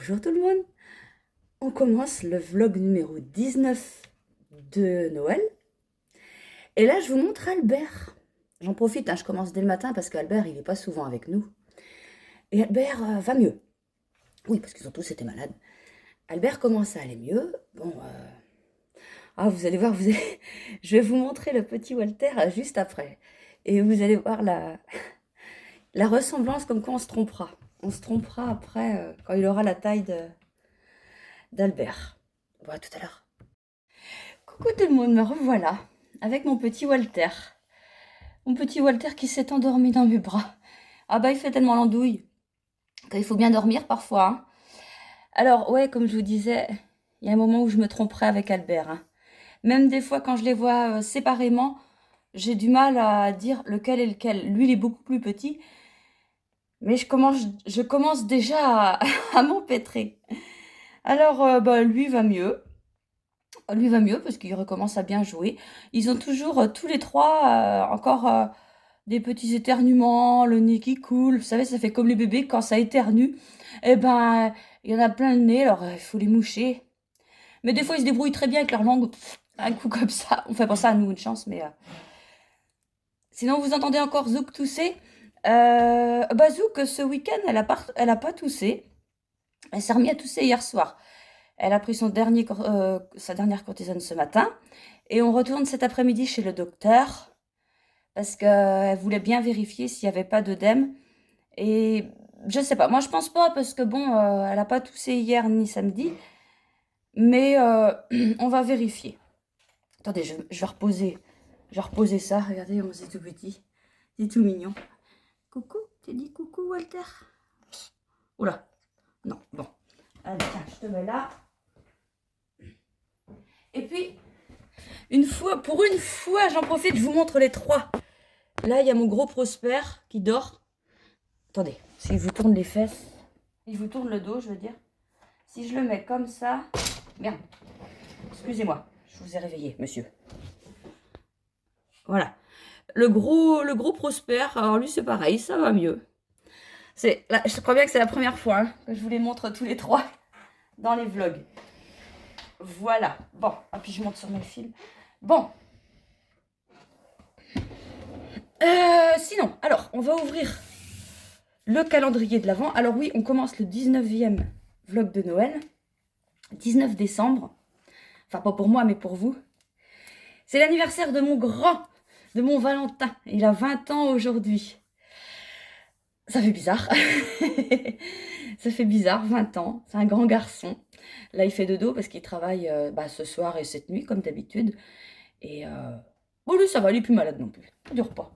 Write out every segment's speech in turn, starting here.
Bonjour tout le monde, on commence le vlog numéro 19 de Noël. Et là je vous montre Albert. J'en profite, je commence dès le matin parce qu'Albert il n'est pas souvent avec nous. Et Albert va mieux. Oui, parce qu'ils ont tous été malades. Albert commence à aller mieux. Bon, vous allez voir, je vais vous montrer le petit Walter juste après. Et vous allez voir la ressemblance, comme quoi on se trompera. On se trompera après quand il aura la taille d'Albert. Bon, à tout à l'heure. Coucou tout le monde, me revoilà avec mon petit Walter. Mon petit Walter qui s'est endormi dans mes bras. Ah bah il fait tellement l'andouille qu'il faut bien dormir parfois. Hein. Alors ouais, comme je vous disais, il y a un moment où je me tromperai avec Albert. Hein. Même des fois quand je les vois séparément, j'ai du mal à dire lequel est lequel. Lui il est beaucoup plus petit, mais je commence déjà à m'empêtrer. Alors lui va mieux. Lui va mieux parce qu'il recommence à bien jouer. Ils ont toujours tous les trois encore des petits éternuements, le nez qui coule. Vous savez, ça fait comme les bébés quand ça éternue. Eh ben, il y en a plein le nez, alors il faut les moucher. Mais des fois, ils se débrouillent très bien avec leur langue. Un coup comme ça. On fait pas ça à nous, une chance, mais... Sinon, vous entendez encore Zouk tousser. Zouk, ce week-end, elle a pas toussé. Elle s'est remise à tousser hier soir. Elle a pris sa dernière cortisone ce matin. Et on retourne cet après-midi chez le docteur. Parce qu'elle voulait bien vérifier s'il n'y avait pas d'œdème. Et je sais pas, moi je pense pas parce que bon, elle n'a pas toussé hier ni samedi. Mais on va vérifier. Attendez, je vais reposer. Je vais reposer ça. Regardez, c'est tout petit. C'est tout mignon. Coucou, tu dis coucou Walter? Oula, non, bon. Allez, tiens, je te mets là. Et puis, pour une fois, j'en profite, je vous montre les trois. Là, il y a mon gros Prosper qui dort. Attendez, s'il vous tourne les fesses, il vous tourne le dos, je veux dire. Si je le mets comme ça... Merde, excusez-moi, je vous ai réveillé, monsieur. Voilà. Le gros Prosper, alors lui, c'est pareil, ça va mieux. Là, je crois bien que c'est la première fois que je vous les montre tous les trois dans les vlogs. Voilà. Bon, et puis je monte sur mes films. Bon. Sinon, alors, on va ouvrir le calendrier de l'Avent. Alors oui, on commence le 19e vlog de Noël. 19 décembre. Enfin, pas pour moi, mais pour vous. C'est l'anniversaire de mon Valentin. Il a 20 ans aujourd'hui. Ça fait bizarre. Ça fait bizarre, 20 ans. C'est un grand garçon. Là, il fait dodo parce qu'il travaille ce soir et cette nuit, comme d'habitude. Et bon, lui, ça va, il est plus malade non plus. Ça dure pas.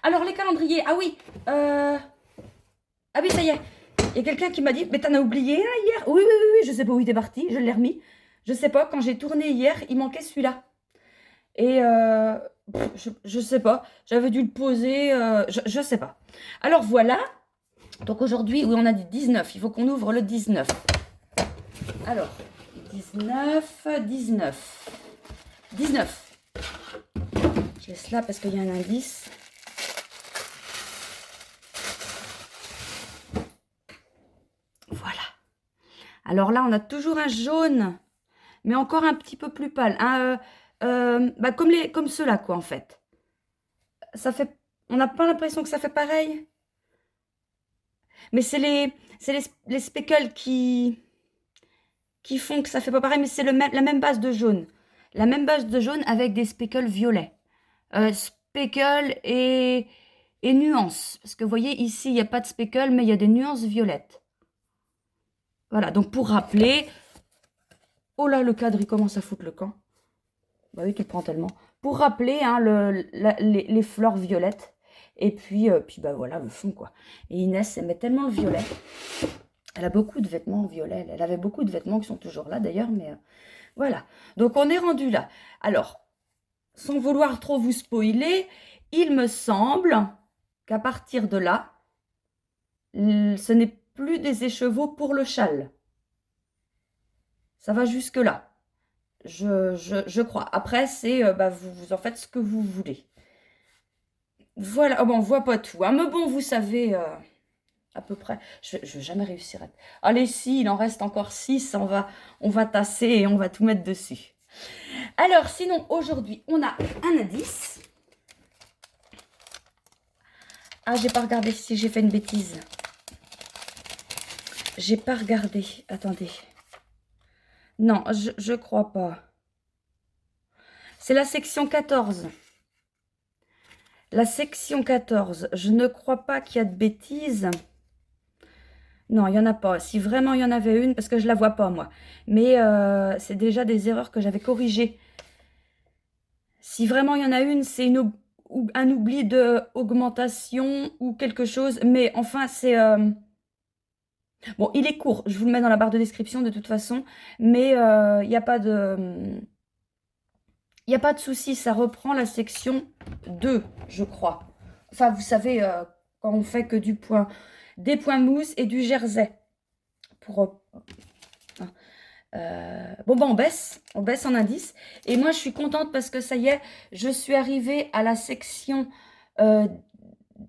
Alors, les calendriers. Ah oui. Ah oui, ça y est. Il y a quelqu'un qui m'a dit, mais t'en as oublié un hier? Oui, je sais pas où il était parti. Je l'ai remis. Je sais pas, quand j'ai tourné hier, il manquait celui-là. Et je sais pas, j'avais dû le poser, je sais pas. Alors voilà, donc aujourd'hui, oui, on a dit 19, il faut qu'on ouvre le 19. Alors, 19. Je laisse là parce qu'il y a un indice. Voilà. Alors là, on a toujours un jaune, mais encore un petit peu plus pâle. Comme ceux-là, quoi, en fait. On n'a pas l'impression que ça fait pareil. Mais c'est les speckles qui font que ça fait pas pareil, mais c'est la même base de jaune. La même base de jaune avec des speckles violets. Speckles et nuances. Parce que vous voyez, ici, il n'y a pas de speckles, mais il y a des nuances violettes. Voilà, donc pour rappeler... Oh là, le cadre, il commence à foutre le camp. Bah oui, tu le prends tellement. Pour rappeler les fleurs violettes. Et puis voilà, le fond, quoi. Et Inès aimait tellement le violet. Elle a beaucoup de vêtements violets. Elle avait beaucoup de vêtements qui sont toujours là, d'ailleurs, mais voilà. Donc, on est rendu là. Alors, sans vouloir trop vous spoiler, il me semble qu'à partir de là, ce n'est plus des écheveaux pour le châle. Ça va jusque-là. Je crois. Après, c'est vous en faites ce que vous voulez. Voilà. Oh, bon, on voit pas tout. Hein. Mais bon, vous savez, à peu près. Je vais jamais réussir. Allez, si, il en reste encore 6. On va tasser et on va tout mettre dessus. Alors, sinon, aujourd'hui, on a un indice. Ah, j'ai pas regardé si j'ai fait une bêtise. J'ai pas regardé. Attendez. Non, je crois pas. C'est la section 14. La section 14. Je ne crois pas qu'il y a de bêtises. Non, il n'y en a pas. Si vraiment il y en avait une, parce que je ne la vois pas, moi. Mais c'est déjà des erreurs que j'avais corrigées. Si vraiment il y en a une, c'est un oubli de augmentation ou quelque chose. Mais enfin, c'est... Bon, il est court. Je vous le mets dans la barre de description de toute façon. Mais il n'y a pas de... Il n'y a pas de souci. Ça reprend la section 2, je crois. Enfin, vous savez, quand on fait que des points mousse et du jersey. Pour... bon, ben on baisse en indice. Et moi, je suis contente parce que ça y est, je suis arrivée à la section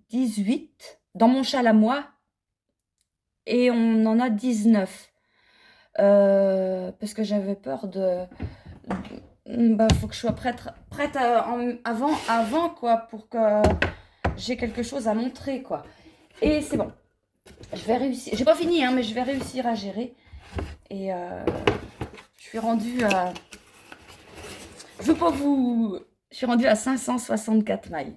18 dans mon châle à moi. Et on en a 19. Parce que j'avais peur de... Bah, faut que je sois prête avant, quoi, pour que j'ai quelque chose à montrer, quoi. Et c'est bon. Je vais réussir. J'ai pas fini, hein, mais je vais réussir à gérer. Et je suis rendue à... Je veux pas vous... Je suis rendue à 564 mailles.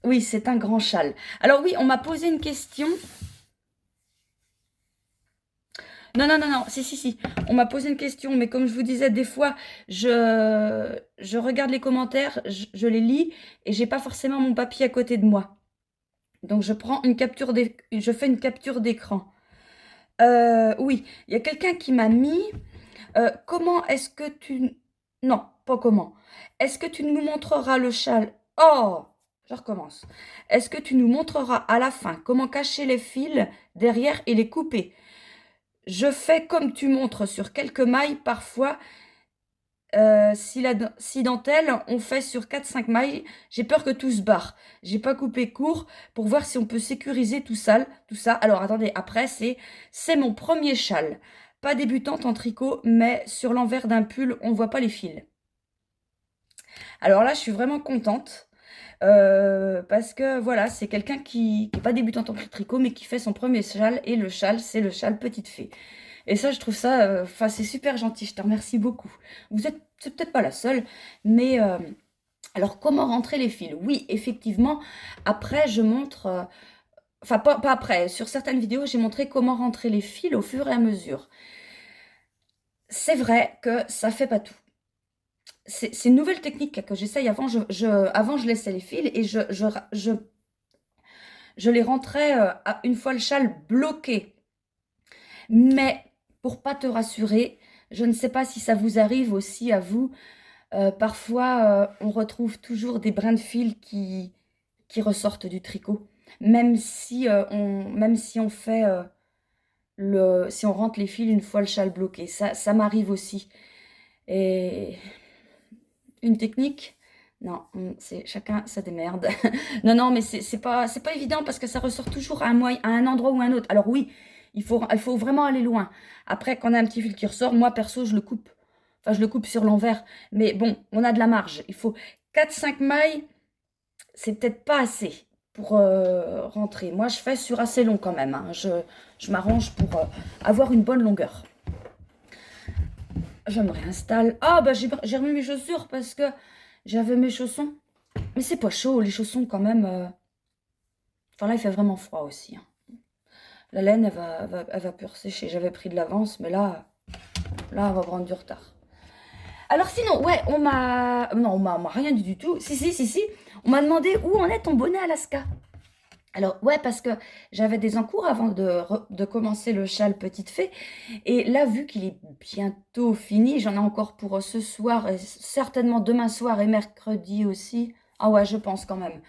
Oui, c'est un grand châle. Alors oui, on m'a posé une question. Non, non, non, non, si. On m'a posé une question, mais comme je vous disais, des fois, je regarde les commentaires, je les lis, et j'ai pas forcément mon papier à côté de moi. Donc, je fais une capture d'écran. Oui, il y a quelqu'un qui m'a mis... comment est-ce que tu... Non, pas comment. Est-ce que tu nous montreras le châle? Oh, je recommence. Est-ce que tu nous montreras à la fin comment cacher les fils derrière et les couper? Je fais comme tu montres sur quelques mailles. Parfois, si dentelle, on fait sur 4-5 mailles. J'ai peur que tout se barre. J'ai pas coupé court pour voir si on peut sécuriser tout ça. Alors, attendez, après, c'est mon premier châle. Pas débutante en tricot, mais sur l'envers d'un pull, on voit pas les fils. Alors là, je suis vraiment contente. Parce que voilà, c'est quelqu'un qui n'est pas débutante en tricot, mais qui fait son premier châle. Et le châle, c'est le châle Petite Fée. Et ça, je trouve ça, enfin, c'est super gentil. Je te remercie beaucoup. C'est peut-être pas la seule, mais alors, comment rentrer les fils? Oui, effectivement. Après, je montre, enfin, pas après. Sur certaines vidéos, j'ai montré comment rentrer les fils au fur et à mesure. C'est vrai que ça fait pas tout. C'est une nouvelle technique que j'essaye. Avant, avant, je laissais les fils et je les rentrais une fois le châle bloqué. Mais pour pas te rassurer, je ne sais pas si ça vous arrive aussi à vous. Parfois, on retrouve toujours des brins de fil qui ressortent du tricot. Même si on fait si on rentre les fils une fois le châle bloqué. Ça m'arrive aussi. Et une technique? Non, c'est chacun ça démerde. Non, non, mais c'est pas évident parce que ça ressort toujours à un endroit ou à un autre. Alors oui, il faut vraiment aller loin. Après, quand on a un petit fil qui ressort, moi, perso, je le coupe. Enfin, je le coupe sur l'envers. Mais bon, on a de la marge. Il faut 4-5 mailles. C'est peut-être pas assez pour rentrer. Moi, je fais sur assez long quand même, hein. Je m'arrange pour avoir une bonne longueur. Je me réinstalle. Ah, bah j'ai remis mes chaussures parce que j'avais mes chaussons. Mais c'est pas chaud, les chaussons quand même. Enfin là, il fait vraiment froid aussi, hein. La laine, elle va plus sécher. J'avais pris de l'avance, mais là, elle va prendre du retard. Alors sinon, ouais, on m'a... Non, on m'a rien dit du tout. Si. On m'a demandé où en est ton bonnet Alaska. Alors, ouais, parce que j'avais des encours avant de commencer le châle Petite Fée. Et là, vu qu'il est bientôt fini, j'en ai encore pour ce soir, et certainement demain soir et mercredi aussi. Ah ouais, je pense quand même.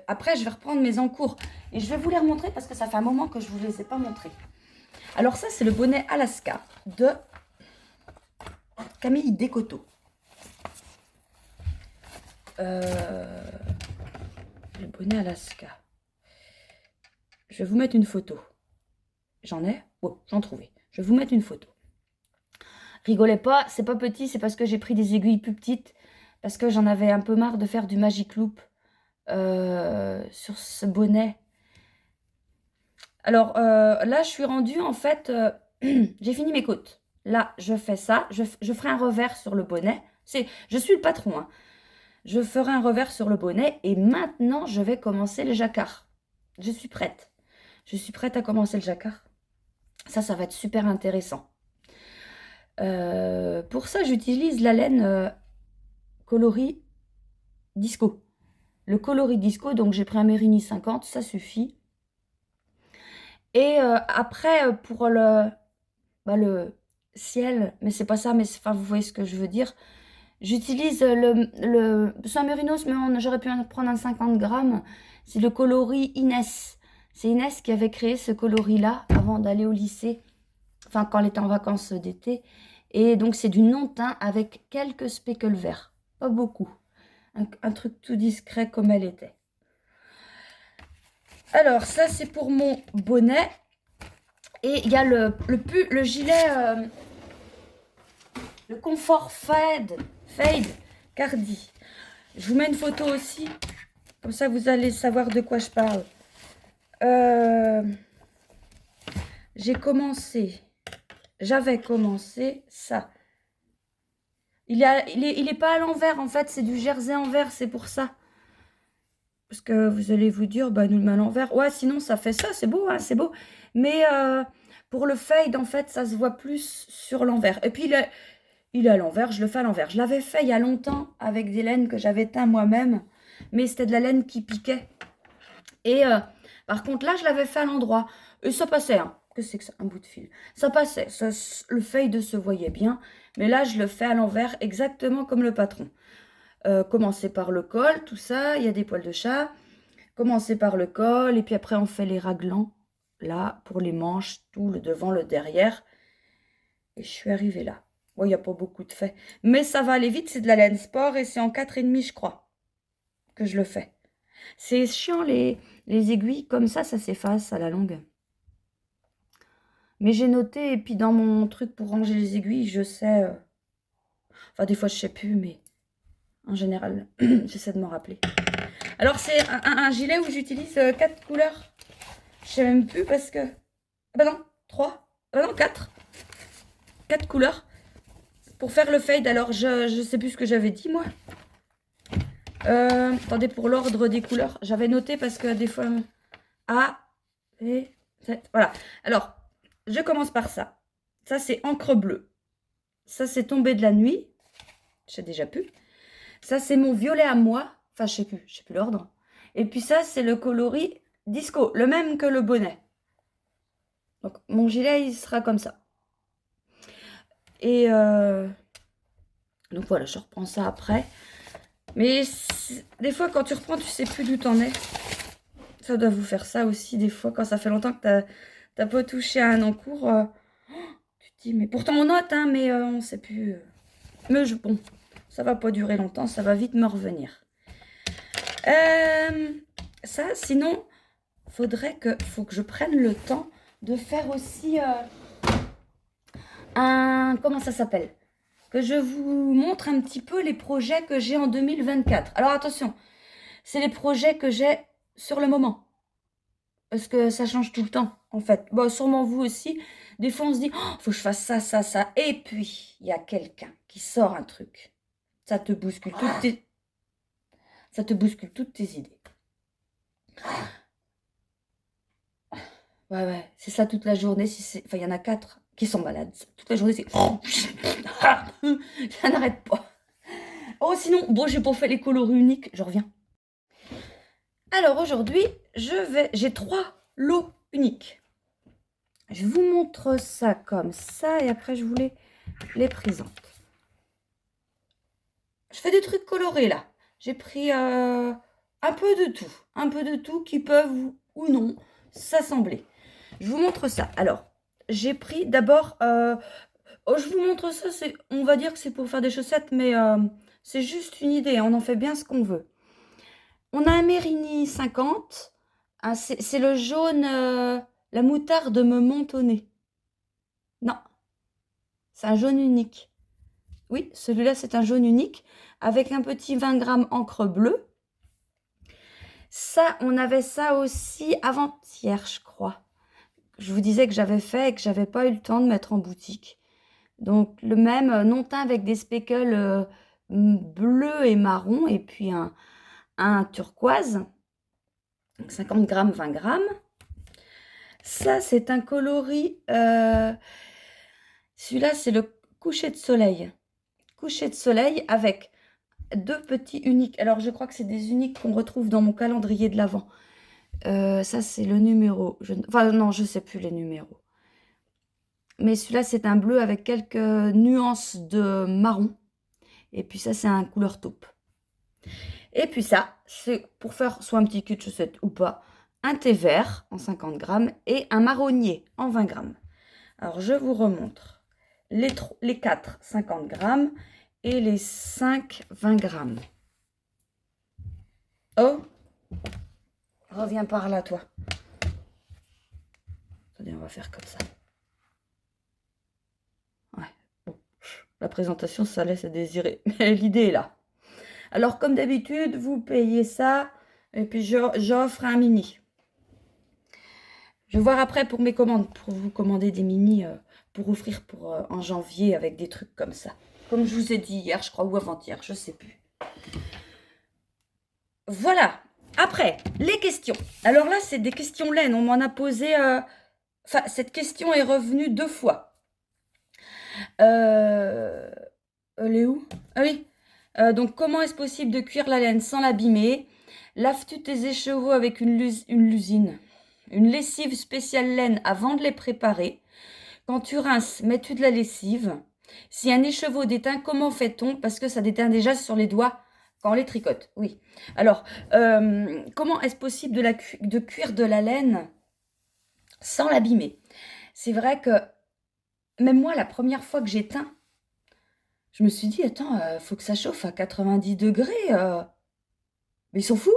Après, je vais reprendre mes encours. Et je vais vous les remontrer parce que ça fait un moment que je ne vous les ai pas montrés. Alors ça, c'est le bonnet Alaska de Camille Descoteaux. Le bonnet Alaska. je vais vous mettre une photo. J'en ai? Oh, j'en trouvais. Je vais vous mettre une photo. Rigolez pas, c'est pas petit, c'est parce que j'ai pris des aiguilles plus petites, parce que j'en avais un peu marre de faire du Magic Loop sur ce bonnet. Alors là, je suis rendue, en fait, j'ai fini mes côtes. Là, je fais ça, je ferai un revers sur le bonnet. Je suis le patron, hein. Je ferai un revers sur le bonnet et maintenant, je vais commencer le jacquard. Je suis prête. Je suis prête à commencer le jacquard. Ça va être super intéressant. Pour ça, j'utilise la laine coloris disco. Le coloris disco, donc j'ai pris un Mérini 50, ça suffit. Et après, pour le ciel, mais c'est pas ça, mais enfin, vous voyez ce que je veux dire. J'utilise c'est un Mérinos, mais j'aurais pu en prendre un 50 grammes. C'est le coloris Inès. C'est Inès qui avait créé ce coloris-là avant d'aller au lycée. Enfin, quand elle était en vacances d'été. Et donc, c'est du non-teint avec quelques speckles verts. Pas beaucoup. Un truc tout discret comme elle était. Alors, ça, c'est pour mon bonnet. Et il y a le gilet, le Confort Fade Cardi. Je vous mets une photo aussi. Comme ça, vous allez savoir de quoi je parle. J'avais commencé ça. Il est pas à l'envers, en fait, c'est du jersey envers, c'est pour ça. Parce que vous allez vous dire, bah nous le met à l'envers. Ouais, sinon ça fait ça, c'est beau, hein, c'est beau. Mais pour le fade, en fait, ça se voit plus sur l'envers. Et puis il est à l'envers, je le fais à l'envers. Je l'avais fait il y a longtemps avec des laines que j'avais teint moi-même. Mais c'était de la laine qui piquait. Et par contre, là, je l'avais fait à l'endroit. Et ça passait, hein. Que c'est que ça? Un bout de fil. Ça passait. Le fade se voyait bien. Mais là, je le fais à l'envers, exactement comme le patron. Commencer par le col, tout ça. Il y a des poils de chat. Commencer par le col. Et puis après, on fait les raglans. Là, pour les manches, tout le devant, le derrière. Et je suis arrivée là. Bon, il n'y a pas beaucoup de fait. Mais ça va aller vite. C'est de la laine sport et c'est en 4,5, je crois, que je le fais. C'est chiant, les aiguilles. Comme ça s'efface à la longue. Mais j'ai noté, et puis dans mon truc pour ranger les aiguilles, je sais... Enfin, des fois, je sais plus, mais en général, j'essaie de m'en rappeler. Alors, c'est un gilet où j'utilise 4 couleurs. Je sais même plus parce que... Ah bah non, 3. Ah bah non, 4. 4 couleurs pour faire le fade. Alors, je sais plus ce que j'avais dit, moi. Attendez, pour l'ordre des couleurs, j'avais noté parce que des fois... A, B, Z... Voilà. Alors, je commence par ça. Ça, c'est encre bleue. Ça, c'est tombé de la nuit. Je sais déjà plus. Ça, c'est mon violet à moi. Enfin, je sais plus l'ordre. Et puis ça, c'est le coloris disco, le même que le bonnet. Donc, mon gilet, il sera comme ça. Et donc voilà, je reprends ça après. Mais des fois, quand tu reprends, tu sais plus d'où t'en es. Ça doit vous faire ça aussi, des fois, quand ça fait longtemps que t'as pas touché à un encours. Tu te dis, mais pourtant on note, hein, mais on sait plus. Mais bon, ça va pas durer longtemps, ça va vite me revenir. Ça, sinon, faut que je prenne le temps de faire aussi comment ça s'appelle? Que je vous montre un petit peu les projets que j'ai en 2024. Alors attention, c'est les projets que j'ai sur le moment. Parce que ça change tout le temps, en fait. Bon, sûrement vous aussi. Des fois, on se dit, oh, faut que je fasse ça, ça, ça. Et puis, il y a quelqu'un qui sort un truc. Ça te bouscule toutes tes idées. Ouais, c'est ça toute la journée. Enfin, il y en a 4 qui sont malades. Toute la journée, c'est... Ça n'arrête pas. Oh, sinon, bon, j'ai pas fait les coloris uniques. Je reviens. Alors, aujourd'hui, j'ai 3 lots uniques. Je vous montre ça comme ça. Et après, je vous les présente. Je fais des trucs colorés, là. J'ai pris un peu de tout. Un peu de tout qui peuvent ou non s'assembler. Je vous montre ça. Alors, j'ai pris d'abord... je vous montre ça, on va dire que c'est pour faire des chaussettes, mais c'est juste une idée. On en fait bien ce qu'on veut. On a un Mérini 50, Ah, c'est le jaune, la moutarde me monte au nez. Non, c'est un jaune unique. Oui, celui-là, c'est un jaune unique avec un petit 20 grammes encre bleue. Ça, on avait ça aussi avant-hier, je crois. Je vous disais que j'avais fait et que j'avais pas eu le temps de mettre en boutique. Donc, le même non teint avec des speckles bleus et marron et puis un turquoise. Donc 50 grammes, 20 grammes. Ça, c'est un coloris. Celui-là, c'est le coucher de soleil. Coucher de soleil avec deux petits uniques. Alors, je crois que c'est des uniques qu'on retrouve dans mon calendrier de l'Avent. Ça, c'est le numéro. Enfin, non, je ne sais plus les numéros. Mais celui-là, c'est un bleu avec quelques nuances de marron. Et puis ça, c'est un couleur taupe. Et puis ça, c'est pour faire soit un petit cul de chaussette ou pas, un thé vert en 50 grammes et un marronnier en 20 grammes. Alors, je vous remontre les 4 50 grammes et les 5 20 grammes. Oh, reviens par là, toi. Attendez, on va faire comme ça. Ouais, bon. La présentation, ça laisse à désirer. Mais l'idée est là. Alors, comme d'habitude, vous payez ça et puis j'offre un mini. Je vais voir après pour mes commandes, pour vous commander des mini pour offrir en janvier avec des trucs comme ça. Comme je vous ai dit hier, je crois, ou avant-hier, je ne sais plus. Voilà. Après, les questions. Alors là, c'est des questions laine. On m'en a posé... Enfin, cette question est revenue 2 fois. Elle est où? Ah oui. Donc, comment est-ce possible de cuire la laine sans l'abîmer? Laves-tu tes écheveaux avec une lusine? Une lessive spéciale laine avant de les préparer? Quand tu rinces, mets-tu de la lessive? Si un écheveau déteint, comment fait-on? Parce que ça déteint déjà sur les doigts quand on les tricote. Oui. Alors, comment est-ce possible de cuire de la laine sans l'abîmer? C'est vrai que même moi, la première fois que j'ai teint, je me suis dit, attends, faut que ça chauffe à 90 degrés. Mais ils sont fous.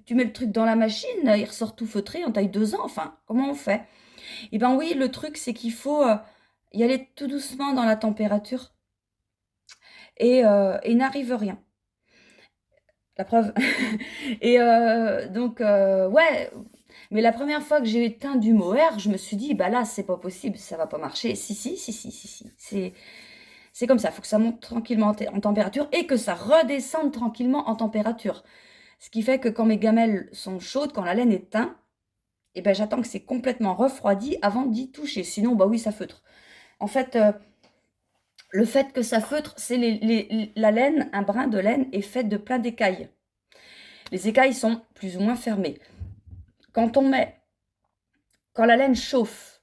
Tu mets le truc dans la machine, il ressort tout feutré en taille 2 ans. Enfin, comment on fait? Eh bien oui, le truc, c'est qu'il faut y aller tout doucement dans la température et n'arrive rien. La preuve. Et donc, ouais, mais la première fois que j'ai éteint du mohair, je me suis dit, bah là, c'est pas possible, ça va pas marcher. Si. C'est comme ça, il faut que ça monte tranquillement en température et que ça redescende tranquillement en température. Ce qui fait que quand mes gamelles sont chaudes, quand la laine est teinte, eh ben, j'attends que c'est complètement refroidi avant d'y toucher. Sinon, bah oui, ça feutre. En fait, le fait que ça feutre, c'est la laine, un brin de laine est fait de plein d'écailles. Les écailles sont plus ou moins fermées. Quand la laine chauffe,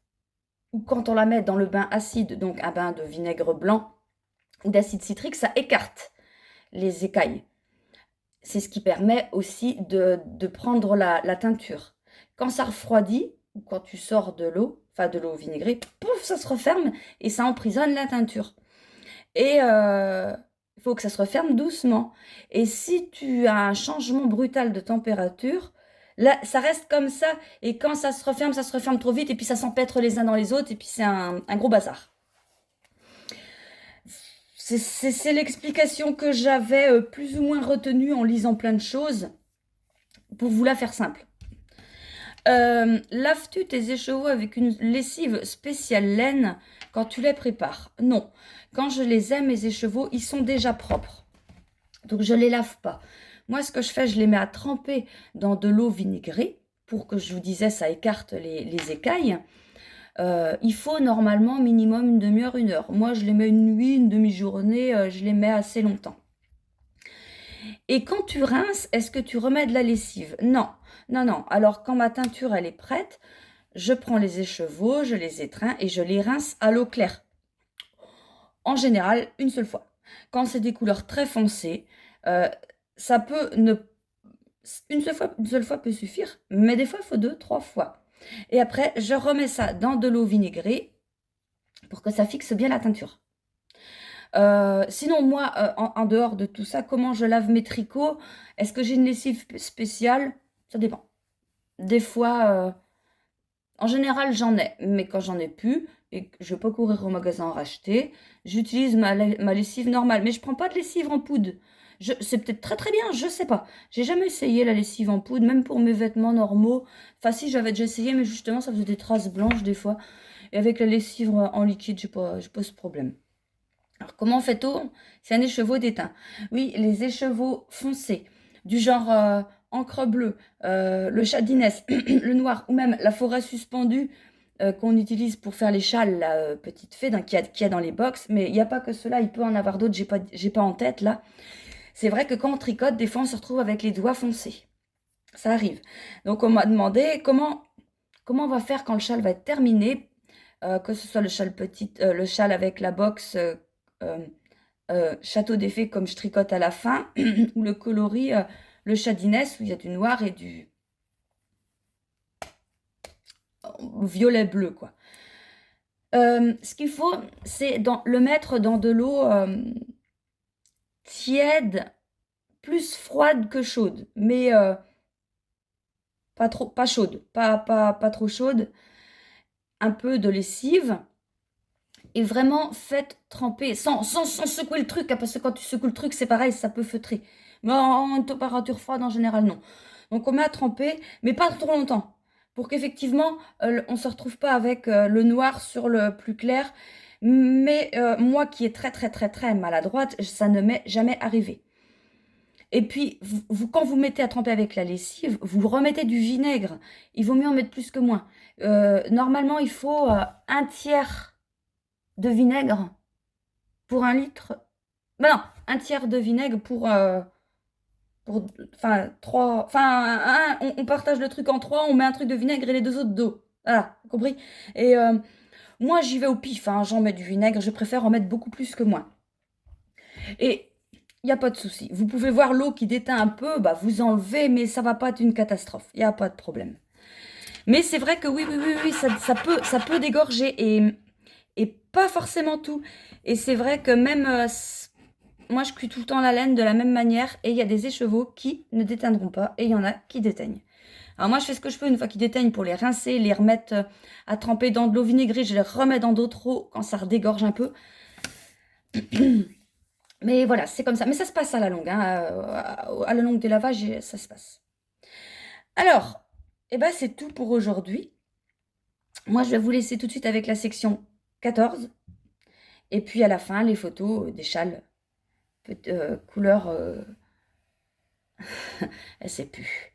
ou quand on la met dans le bain acide, donc un bain de vinaigre blanc ou d'acide citrique, ça écarte les écailles. C'est ce qui permet aussi de prendre la teinture. Quand ça refroidit, ou quand tu sors de l'eau, enfin de l'eau vinaigrée, pouf, ça se referme et ça emprisonne la teinture. Et il faut que ça se referme doucement. Et si tu as un changement brutal de température, là, ça reste comme ça. Et quand ça se referme trop vite et puis ça s'empêtre les uns dans les autres et puis c'est un gros bazar. C'est l'explication que j'avais plus ou moins retenue en lisant plein de choses pour vous la faire simple. Laves-tu tes écheveaux avec une lessive spéciale laine quand tu les prépares? Non. Quand je les aime, mes écheveaux, ils sont déjà propres. Donc, je ne les lave pas. Moi, ce que je fais, je les mets à tremper dans de l'eau vinaigrée pour que, je vous disais, ça écarte les écailles. Il faut normalement minimum une demi-heure, 1 heure. Moi, je les mets une nuit, une demi-journée, je les mets assez longtemps. Et quand tu rinces, est-ce que tu remets de la lessive? Non, non, non. Alors, quand ma teinture, elle est prête, je prends les écheveaux, je les étreins et je les rince à l'eau claire. En général, une seule fois. Quand c'est des couleurs très foncées, ça peut ne... Une seule fois peut suffire, mais des fois, il faut 2, 3 fois. Et après, je remets ça dans de l'eau vinaigrée pour que ça fixe bien la teinture. Sinon, moi, en dehors de tout ça, comment je lave mes tricots? Est-ce que j'ai une lessive spéciale? Ça dépend. des fois, en général, j'en ai, mais quand j'en ai plus et que je peux courir au magasin en racheter, j'utilise ma lessive normale. Mais je prends pas de lessive en poudre. C'est peut-être très très bien, je sais pas. J'ai jamais essayé la lessive en poudre, même pour mes vêtements normaux. Enfin si, j'avais déjà essayé, mais justement, ça faisait des traces blanches des fois. Et avec la lessive en liquide, j'ai pas ce problème. Alors, comment fait-on? C'est un écheveau d'étain. Oui, les écheveaux foncés, du genre encre bleue, le chat d'Inès, le noir, ou même la forêt suspendue qu'on utilise pour faire les châles, la petite fée qu'il y a dans les box. Mais il n'y a pas que cela, il peut en avoir d'autres, j'ai pas en tête là. C'est vrai que quand on tricote, des fois on se retrouve avec les doigts foncés. Ça arrive. Donc on m'a demandé comment on va faire quand le châle va être terminé, que ce soit le châle petit, le châle avec la box euh, château d'effet comme je tricote à la fin, ou le coloris, le chat d'Inès où il y a du noir et du violet bleu quoi. Ce qu'il faut, c'est le mettre dans de l'eau tiède, plus froide que chaude, mais pas chaude, pas trop chaude, un peu de lessive. Et vraiment, faites tremper, sans secouer le truc, hein, parce que quand tu secoues le truc, c'est pareil, ça peut feutrer. Mais en température froide, en général, non. Donc, on met à tremper, mais pas trop longtemps, pour qu'effectivement, on ne se retrouve pas avec le noir sur le plus clair. Mais moi, qui est très, très, très, très maladroite, ça ne m'est jamais arrivé. Et puis, quand vous mettez à tremper avec la lessive, vous remettez du vinaigre. Il vaut mieux en mettre plus que moins. Normalement, il faut un tiers de vinaigre pour 1 litre. Ben non, un tiers de vinaigre enfin, trois, enfin, on partage le truc en trois, on met un truc de vinaigre et les deux autres d'eau. Voilà, compris? Et moi, j'y vais au pif, hein, j'en mets du vinaigre, je préfère en mettre beaucoup plus que moi. Et il n'y a pas de souci. Vous pouvez voir l'eau qui déteint un peu, bah, vous enlevez, mais ça va pas être une catastrophe. Il n'y a pas de problème. Mais c'est vrai que oui, ça peut dégorger et pas forcément tout. Et c'est vrai que même moi, je cuis tout le temps la laine de la même manière et il y a des écheveaux qui ne déteindront pas et il y en a qui déteignent. Alors moi, je fais ce que je peux une fois qu'ils déteignent pour les rincer, les remettre à tremper dans de l'eau vinaigrée. Je les remets dans d'autres eaux quand ça redégorge un peu. Mais voilà, c'est comme ça. Mais ça se passe à la longue. Hein. À la longue des lavages, ça se passe. Alors, eh ben, c'est tout pour aujourd'hui. Moi, je vais vous laisser tout de suite avec la section 14. Et puis à la fin, les photos des châles. Couleur... elle sait plus.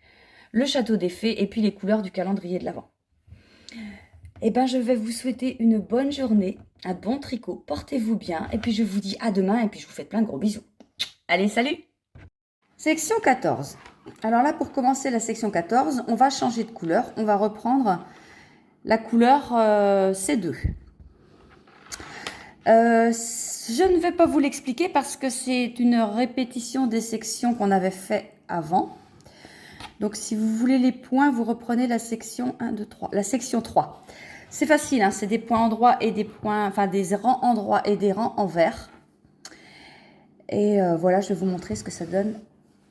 Le château des fées et puis les couleurs du calendrier de l'Avent. Eh ben, je vais vous souhaiter une bonne journée, un bon tricot, portez-vous bien, et puis je vous dis à demain, et puis je vous fais plein de gros bisous. Allez, salut! Section 14. Alors là, pour commencer la section 14, on va changer de couleur, on va reprendre la couleur C2. Je ne vais pas vous l'expliquer parce que c'est une répétition des sections qu'on avait fait avant. Donc, si vous voulez les points, vous reprenez la section 1, 2, 3. La section 3. C'est facile, hein, c'est des points endroits et des points, enfin des rangs endroits et des rangs envers. Et voilà, je vais vous montrer ce que ça donne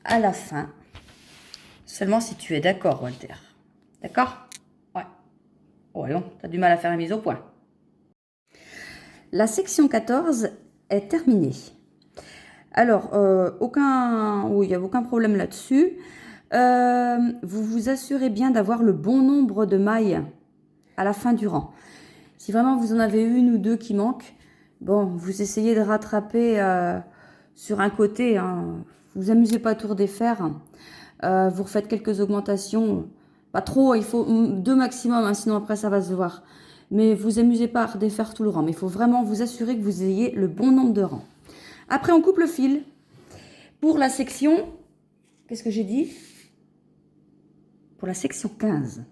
à la fin. Seulement si tu es d'accord, Walter. D'accord? Ouais. Ouais, non, t'as du mal à faire la mise au point. La section 14 est terminée. Alors, il n'y a aucun problème là-dessus. Vous vous assurez bien d'avoir le bon nombre de mailles à la fin du rang. Si vraiment vous en avez une ou deux qui manquent, bon, vous essayez de rattraper sur un côté. Hein. Vous amusez pas à tout redéfaire. Vous refaites quelques augmentations. Pas trop, il faut 2 maximum, hein, sinon après ça va se voir. Mais vous amusez pas à redéfaire tout le rang. Mais il faut vraiment vous assurer que vous ayez le bon nombre de rangs. Après, on coupe le fil. Pour la section, qu'est-ce que j'ai dit? Pour la section 15.